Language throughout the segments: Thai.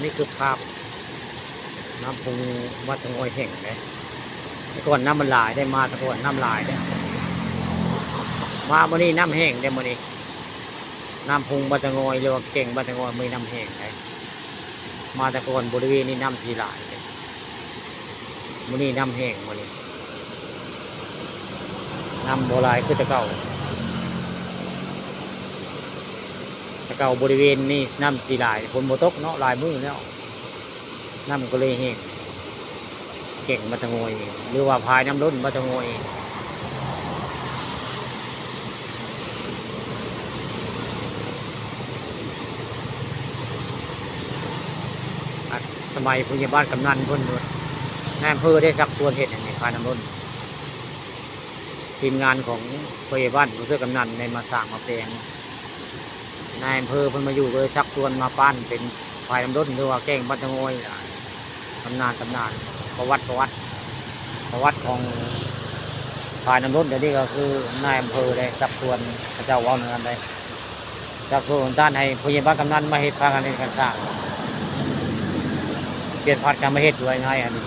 นี่คือภาพน้ำพุงวัดตะงอยแห่งเลยก่อนน้ำมันหลายได้มาตะก่อนน้ำลายได้มาวันนี้น้ำแห้งได้วันนี้น้ำพุงวัดตะงอยเรียกว่าเก่งวัดตะงอยไม่น้ำแห้งเลยมาตะก่อนบริเวณนี้น้ำสีหลายเลยวันนี้น้ำแห้งวันนี้น้ำโบราณคือตะเก่าบริเวณนี้น้ำสีหลายฝนโบตกเนาะลายมือเนาะน้ำก็เลยแห้งเก่งวัดตะงอยหรือว่าพายน้ำล้นวัดตะงอยสมัยผู้ใหญ่บ้านกำนันเพิ่นนายอำเภอได้สักส่วนเหตุในพายน้ำล้นทีมงานของผู้ใหญ่บ้านผู้ช่วยกำนันในมาสร้างมาแปลงนายอำเภอเพิ่นมาอยู่เลยสักส่วนมาปั้นเป็นพายน้ำล้นหรือว่าแกงวัดตะงอยตำนานประวัติของพายน้ำล้นเดี๋ยวนี้ก็คือนายอำเภอได้สักส่วนพระเจ้าว่าวเนื้อได้สักส่วนด้านให้ผู้ใหญ่บ้านกำนันมาเฮ็ดพากันในการสร้างเปลี่ยนพัดการมาเฮ็ดด้วยง่ายอันนี้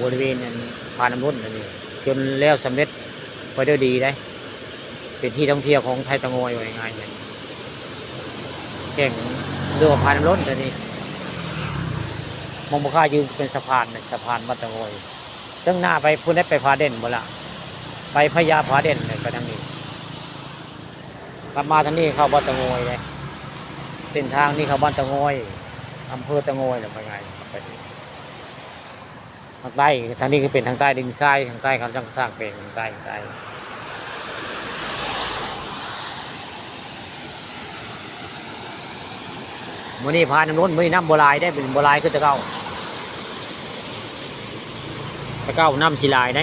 บริเวณนั้นพายน้ำล้นอันนี้จนแล้วสำเร็จไปด้วยดีได้เป็นที่ท่องเที่ยวของไทยตะงอยไว้ง่ายเลยแก่งเรือพายน้ำล้นอันนี้มองบุค่ายืนเป็นสะพานวัดตะงอยซึ่งหน้าไปพูดได้ไปพาเด่นบ่ละไปพญาพาเด่นเลยก็ทางนี้กลับมาทางนี้เข้าบ้านตะงอยเลยเส้นทางนี้เข้าบ้านตะงอยอำเภอตะงอยหรือไงไปทางใต้ทางนี้คือเป็นทางใต้ดินทรายทางใต้เขาสร้างเป็นทางใต้มื้อนี้พาน้ำล้นมื้อนี้น้ำโบราณได้เป็นโบราณคือตะเก้าน้ำสีลายได้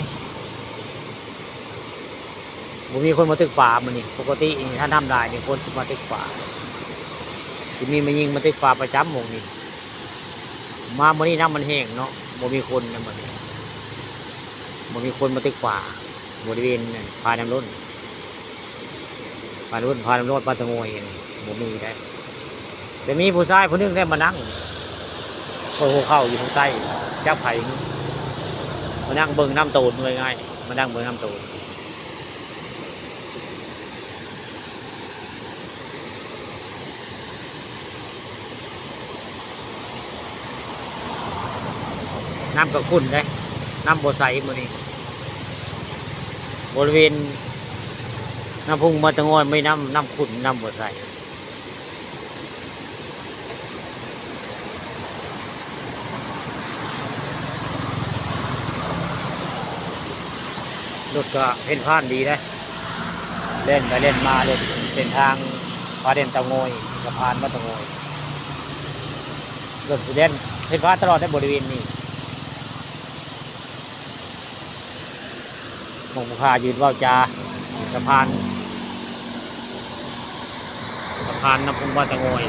บ่มีคนมาตึกป่ามื้อนี้ปกติถ้าน้ำลายนี่คนสิมาตึกป่าสิมีมายิงมาตึกป่าประจำหมู่นี้มามื้อนี้น้ำมันแห้งเนาะบ่มีคนนะมื้อนี้บ่มีคนมาตึกป่าบริเวณพาน้ำล้นบ้านตะงอยบ่มีได้แต่มีผู้ชายผู้นึงได้มานั่งโผล่เข้าอยู่ทางใต้จับไผ่มานั่งเบิ่งน้ำตูนง่ายๆมานั่งเบิ่งน้ำตูนน้ำก็ขุ่นเลยน้ำบ่ใสมื้อนี้บริเวณน้ำพุงมาตะงอยไม่น้ำขุ่นน้ำบ่ใสรถก็เห็นผ่านดีนะเล่นไปเล่นมาเลยเส้นทางพาเด่นตะงอยสะพานมาตะงอยรถสีแดงเห็นผ่านตลอดในบริเวณนี้มองผู้ค้ายืนว่าวจาสะพานน้ำพุงบ้านตะงอย